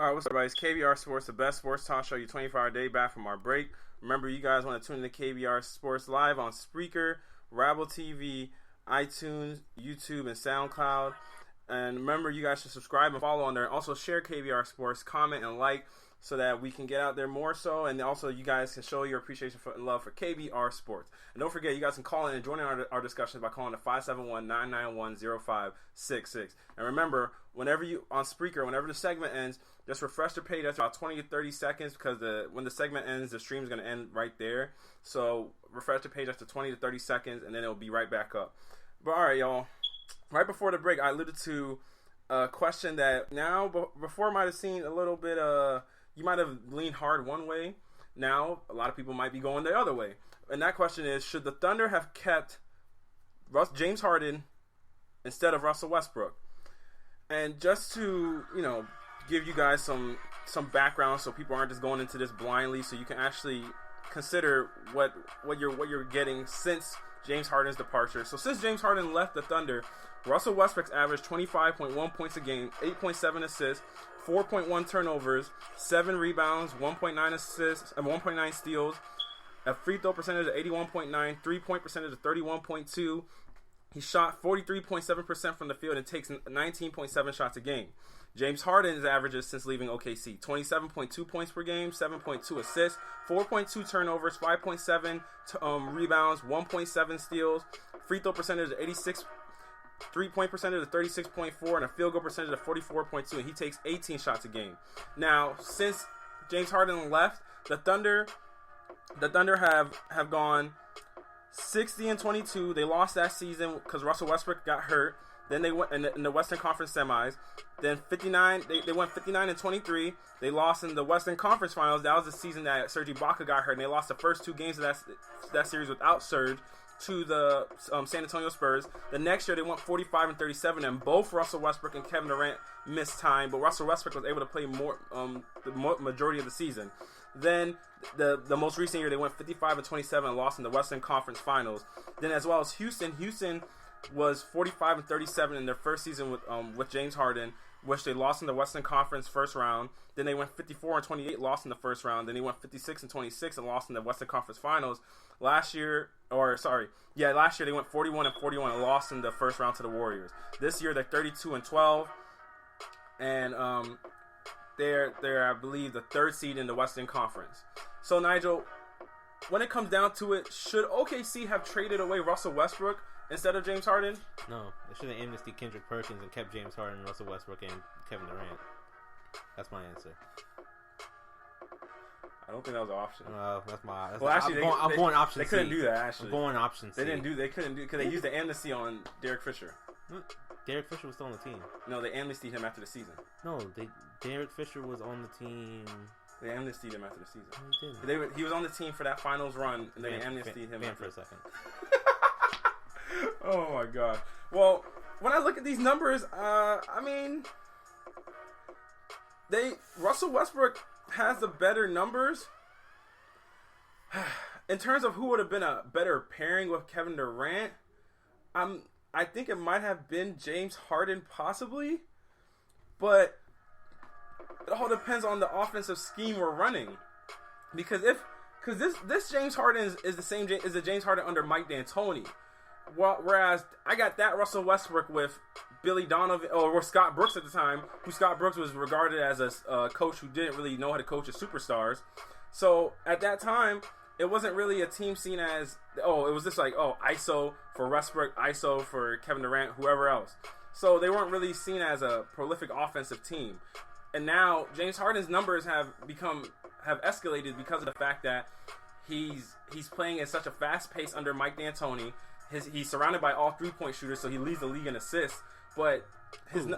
All right, what's up, guys? KBR Sports, the best sports talk show. You 24-hour day back from our break. Remember, you guys want to tune in to KBR Sports live on Spreaker, Rabble TV, iTunes, YouTube, and SoundCloud. And remember, you guys should subscribe and follow on there. Also, share KBR Sports, comment and like, so that we can get out there more so. And also, you guys can show your appreciation and love for KBR Sports. And don't forget, you guys can call in and join in our discussions by calling to 571-991-0566. And remember, whenever you on Spreaker, whenever the segment ends, just refresh the page. That's about 20 to 30 seconds because when the segment ends, the stream is going to end right there. So refresh the page after 20 to 30 seconds, and then it'll be right back up. But all right, y'all. Right before the break, I alluded to a question that now, before might have seen a little bit, you might have leaned hard one way. Now, a lot of people might be going the other way. And that question is, should the Thunder have kept James Harden instead of Russell Westbrook? And just to, give you guys some background so people aren't just going into this blindly, so you can actually consider what you're getting since James Harden's departure. So since James Harden left the Thunder, Russell Westbrook's averaged 25.1 points a game, 8.7 assists, 4.1 turnovers, 7 rebounds, 1.9 assists, and 1.9 steals, a free throw percentage of 81.9, 3-point percentage of 31.2. He shot 43.7% from the field and takes 19.7 shots a game. James Harden's averages since leaving OKC: 27.2 points per game, 7.2 assists, 4.2 turnovers, 5.7 rebounds, 1.7 steals, free throw percentage of 86, 3-point percentage of 36.4, and a field goal percentage of 44.2, and he takes 18 shots a game. Now, since James Harden left, the Thunder have gone 60-22. They lost that season because Russell Westbrook got hurt. Then they went in the Western Conference semis. Then 59, they went 59-23. They lost in the Western Conference Finals. That was the season that Serge Ibaka got hurt, and they lost the first 2 games of that series without Serge to the San Antonio Spurs. The next year they went 45-37, and both Russell Westbrook and Kevin Durant missed time, but Russell Westbrook was able to play more the majority of the season. Then the most recent year they went 55-27 and lost in the Western Conference Finals. Then as well as Houston was 45-37 in their first season with James Harden, which they lost in the Western Conference first round. Then they went 54-28, lost in the first round. Then they went 56-26 and lost in the Western Conference Finals. Last year they went 41-41 and lost in the first round to the Warriors. This year they're 32-12, and they're I believe the 3rd seed in the Western Conference. So Nigel, when it comes down to it, should OKC have traded away Russell Westbrook instead of James Harden? No, they should have amnestied Kendrick Perkins and kept James Harden, Russell Westbrook, and Kevin Durant. That's my answer. I don't think that was an option. I'm going option C. They couldn't do that. Actually, I'm going option C. They couldn't do because they used the amnesty on Derek Fisher. Derek Fisher was still on the team. No, they amnestied him after the season. No, Derek Fisher was on the team. They amnestied him after the season. No, he didn't. He was on the team for that finals run, and they amnestied him. For a second. Oh my god. Well, when I look at these numbers, Russell Westbrook has the better numbers. In terms of who would have been a better pairing with Kevin Durant, I think it might have been James Harden possibly, but it all depends on the offensive scheme we're running. Because this James Harden is the James Harden under Mike D'Antoni. Whereas I got that Russell Westbrook with Billy Donovan or Scott Brooks at the time, who Scott Brooks was regarded as a coach who didn't really know how to coach his superstars. So at that time, it wasn't really a team seen as, it was just like, ISO for Westbrook, ISO for Kevin Durant, whoever else. So they weren't really seen as a prolific offensive team. And now James Harden's numbers have escalated because of the fact that he's playing at such a fast pace under Mike D'Antoni. He's surrounded by all 3-point shooters, so he leads the league in assists. But his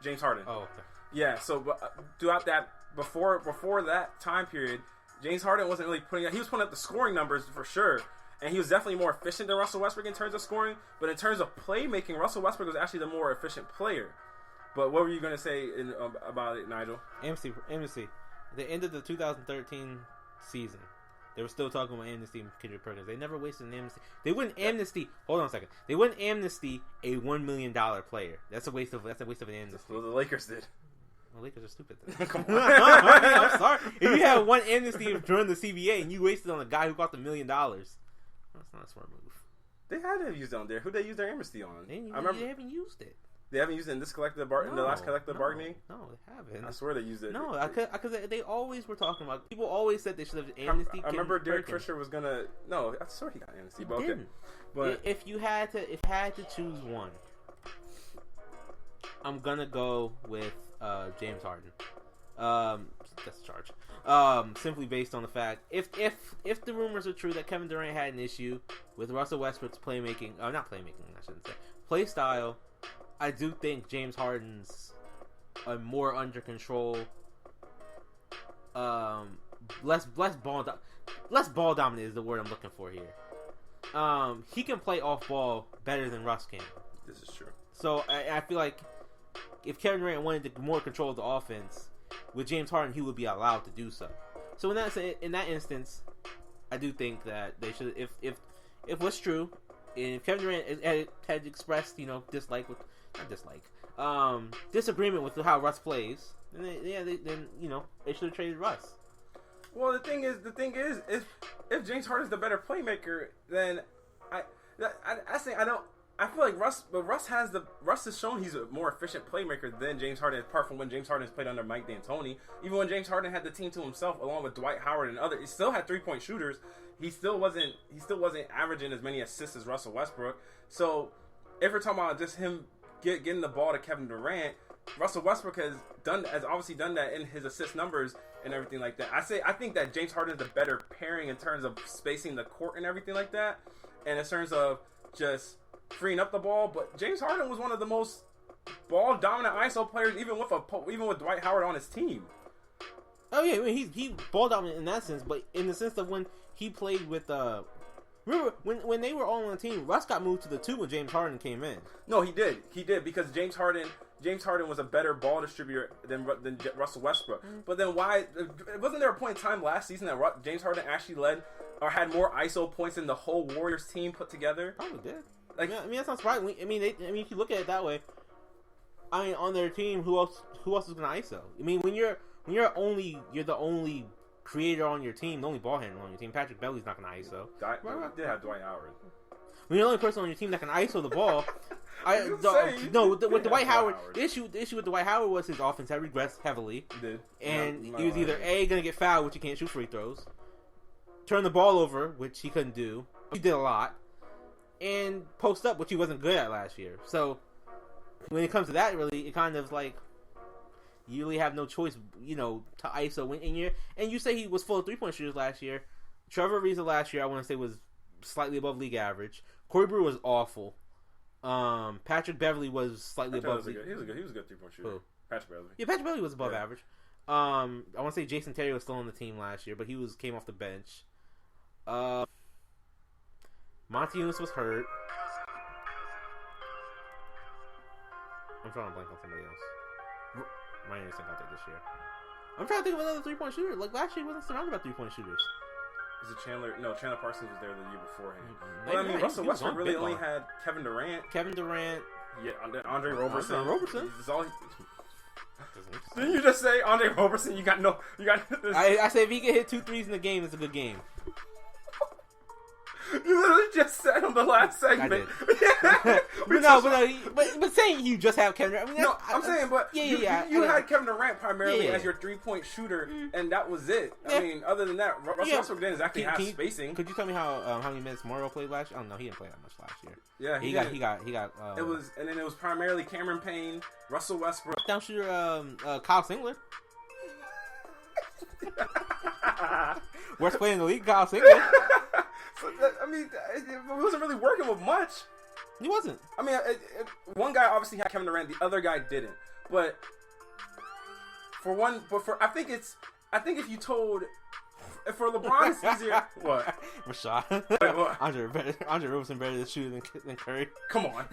James Harden. Oh, okay. Yeah. So throughout that before that time period, James Harden wasn't really he was putting up the scoring numbers for sure, and he was definitely more efficient than Russell Westbrook in terms of scoring. But in terms of playmaking, Russell Westbrook was actually the more efficient player. But what were you going to say about it, Nigel? Amnesty. At the end of the 2013 season, they were still talking about amnesty and Kendrick Perkins. They never wasted an amnesty. They wouldn't amnesty. Hold on a second. They wouldn't amnesty a $1 million player. That's a waste of an amnesty. That's what the Lakers did. Well, Lakers are stupid then. Come on. I'm sorry. If you had one amnesty during the CBA and you wasted on a guy who got the $1 million, that's not a smart move. They had to have used it on there. Who they use their amnesty on? I remember they haven't used it. They haven't used it in this collective in the last collective bargaining. No, they haven't. I swear they used it. No, because they always were talking about. People always said they should have amnesty. I remember Derek Fisher was gonna. No, I swear he got amnesty. But okay. But if you had to choose one, I'm gonna go with James Harden. That's a charge. Simply based on the fact if the rumors are true that Kevin Durant had an issue with Russell Westbrook's playmaking, not playmaking, I shouldn't say, play style, I do think James Harden's a more under control, less ball dominant is the word I'm looking for here. He can play off ball better than Russ can. This is true. So I feel like if Kevin Durant wanted more control of the offense, with James Harden, he would be allowed to do so. So in that instance, I do think that they should, if what's true, and if Kevin Durant had expressed, disagreement with how Russ plays, then they should have traded Russ. Well, the thing is, if James Harden's the better playmaker, then I feel like Russ has shown he's a more efficient playmaker than James Harden, apart from when James Harden has played under Mike D'Antoni. Even when James Harden had the team to himself, along with Dwight Howard and others, he still had 3-point shooters. He still wasn't averaging as many assists as Russell Westbrook. So if we're talking about just him getting the ball to Kevin Durant, Russell Westbrook has obviously done that in his assist numbers and everything like that. I think that James Harden is the better pairing in terms of spacing the court and everything like that, and in terms of just freeing up the ball. But James Harden was one of the most ball dominant ISO players, even with Dwight Howard on his team. Oh yeah, I mean, he ball dominant in that sense, but in the sense of when he played with remember when they were all on the team, Russ got moved to the 2 when James Harden came in. No, he did because James Harden was a better ball distributor than Russell Westbrook. Mm-hmm. But then why wasn't there a point in time last season that James Harden actually led or had more ISO points than the whole Warriors team put together? Probably did. I mean, that's not surprising. I mean, if you look at it that way, I mean, on their team, who else is going to ISO? I mean, when you're the only creator on your team, the only ball handler on your team, Patrick Beverley's not going to ISO. Did have Dwight Howard. When you're the only person on your team that can ISO the ball, with Dwight Howard, the issue with Dwight Howard was his offense had regressed heavily. It did. And he was either A, going to get fouled, which he can't shoot free throws, turn the ball over, which he couldn't do. He did a lot. And post up, which he wasn't good at last year. So when it comes to that, really, it kind of like you really have no choice, to ISO. And you say he was full of 3-point shooters last year. Trevor Ariza last year, I want to say, was slightly above league average. Corey Brewer was awful. Patrick Beverley was slightly above. He was a good 3-point shooter. Who? Patrick Beverley. Yeah, Patrick Beverley was above average. I want to say Jason Terry was still on the team last year, but he came off the bench. Monty Eunice was hurt. I'm trying to blank on somebody else. Ryan Anderson got there this year. I'm trying to think of another 3-point shooter. Like last year, he wasn't surrounded by 3-point shooters. Is it Chandler? No, Chandler Parsons was there the year before him. Mm-hmm. Well, I mean, Russell Westbrook really only had Kevin Durant. Yeah, Andre Roberson. Roberson. Didn't you just say Andre Roberson? You got. I said if he can hit 2 threes in the game, it's a good game. You literally just said on the last segment. I did. but saying you just have Kevin Durant. I mean, I'm saying, but you had Kevin Durant primarily as your 3-point shooter, and that was it. I mean, other than that, Russell Westbrook didn't exactly have spacing. Could you tell me how many minutes Morrow played last year? Oh no, he didn't play that much last year. Yeah, he got. It was primarily Cameron Payne, Russell Westbrook, down shooter Kyle Singler. Worst player in the league, Kyle Singler. I mean, it wasn't really working with much. He wasn't. I mean, one guy obviously had Kevin Durant, the other guy didn't. But I think if you told, for LeBron, it's easier. What? Rashad. Wait, what? Andre Roberson better to shoot than Curry. Come on.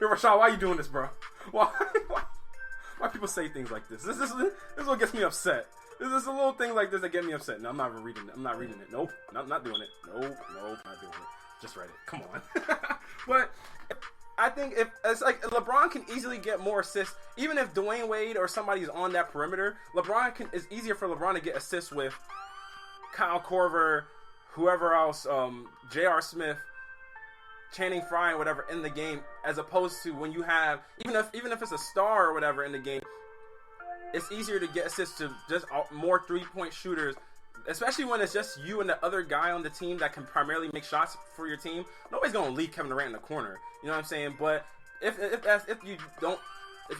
Yo, Rashad, why are you doing this, bro? Why people say things like this? This is what gets me upset. There's a little thing like this that get me upset. No, I'm not even reading it. I'm not reading it. Nope. Not doing it. Nope. Not doing it. Just read it. Come on. But I think if it's like LeBron can easily get more assists, even if Dwayne Wade or somebody's on that perimeter. It's easier for LeBron to get assists with Kyle Korver, whoever else, J.R. Smith, Channing Frye, whatever in the game, as opposed to when you have even if it's a star or whatever in the game, it's easier to get assists to just more 3-point shooters. Especially when it's just you and the other guy on the team that can primarily make shots for your team. Nobody's gonna leave Kevin Durant in the corner. You know what I'm saying? But if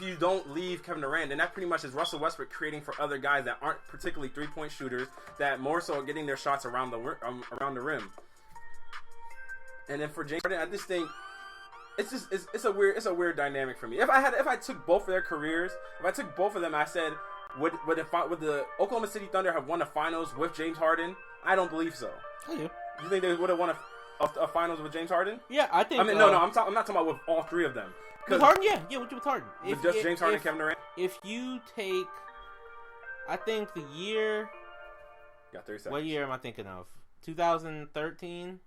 you don't leave Kevin Durant, then that pretty much is Russell Westbrook creating for other guys that aren't particularly 3-point shooters, that more so are getting their shots around the rim. And then for James Harden, I just think it's a weird dynamic for me. If I took both of their careers, if I took both of them, I said, Would the Oklahoma City Thunder have won the finals with James Harden? I don't believe so. I do. You think they would have won a finals with James Harden? Yeah, I think. I mean, no. I'm not talking about with all three of them. With Harden, yeah, with Harden. With just James Harden and Kevin Durant? If you take, I think the year. Got 30 seconds. What year am I thinking of? 2013?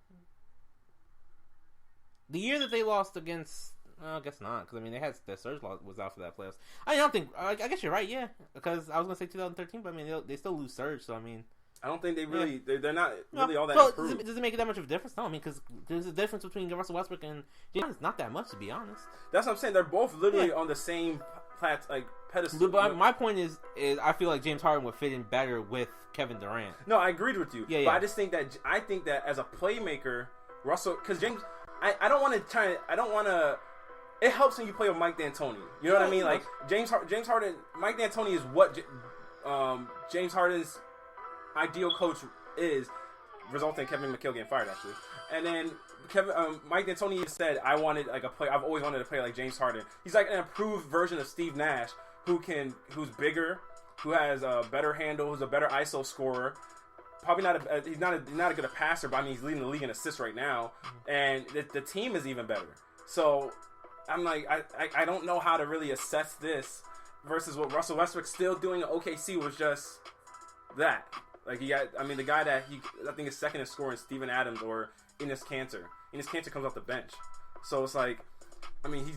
The year that they lost against. I guess not, because I mean they had their surge was out for that playoffs. I don't think. I guess you're right, yeah. Because I was gonna say 2013, but I mean they still lose surge, so I mean. I don't think they really. Yeah. They're not really all that well, improved. Does it make that much of a difference? No, I mean because there's a difference between Russell Westbrook and James. It's not that much, to be honest. That's what I'm saying. They're both literally on the same pedestal. But my point is I feel like James Harden would fit in better with Kevin Durant. No, I agreed with you. Yeah. But I think that as a playmaker, Russell, because James, I don't want to. It helps when you play with Mike D'Antoni. You know what I mean? Like James Harden, Mike D'Antoni is what James Harden's ideal coach is, resulting in Kevin McHale getting fired actually. And then Mike D'Antoni said, "I wanted like a player. I've always wanted to play like James Harden. He's like an improved version of Steve Nash, who's bigger, who has a better handle, who's a better ISO scorer." Probably he's not a good passer, but I mean he's leading the league in assists right now, and the team is even better. So I'm like I don't know how to really assess this versus what Russell Westbrook's still doing at OKC was just that. Like the guy that I think is second in scoring, Steven Adams or Enes Kanter. Enes Kanter comes off the bench, so it's like I mean he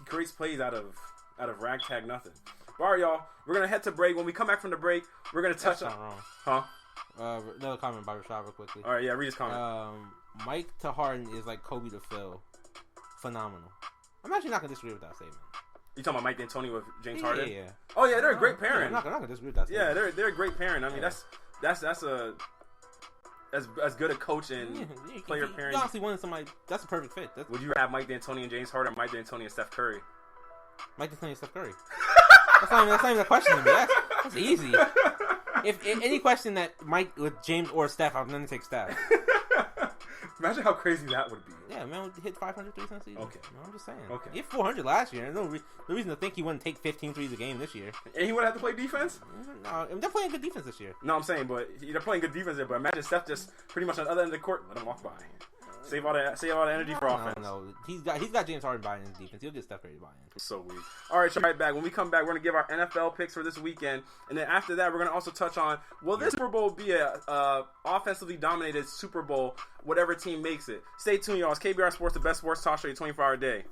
creates plays out of ragtag nothing. But all right, y'all, we're gonna head to break. When we come back from the break, we're gonna touch on wrong. Another comment by Rashad real quickly. All right, yeah, read his comment. Mike to Harden is like Kobe to Phil. Phenomenal. I'm actually not going to disagree with that statement. You talking about Mike D'Antoni with James Harden? Yeah. Oh, yeah, they're a great pairing. I'm not going to disagree with that statement. Yeah, they're a great pairing. I mean, that's as good a coach and player pairing. You honestly wanted somebody, that's a perfect fit. Would you have Mike D'Antoni and James Harden or Mike D'Antoni and Steph Curry? Mike D'Antoni and Steph Curry. That's not even a question to me. That's easy. If any question that Mike with James or Steph, I'm going to take Steph. Imagine how crazy that would be. Yeah, man, would hit 500 threes in the season. Okay. No, I'm just saying. Okay. He hit 400 last year. No reason to think he wouldn't take 15 threes a game this year. And he wouldn't have to play defense? No, they're playing good defense this year. No, I'm saying, but they're playing good defense there. But imagine Steph just pretty much on the other end of the court, let him walk by. Save all the energy for offense. No, he's got James Harden buying in defense. He'll get Steph Curry buying. So weak. All right, right back. When we come back, we're gonna give our NFL picks for this weekend, and then after that, we're gonna also touch on will this Super Bowl be a offensively dominated Super Bowl, whatever team makes it. Stay tuned, y'all. It's KBR Sports, the best sports talk show 24-hour day.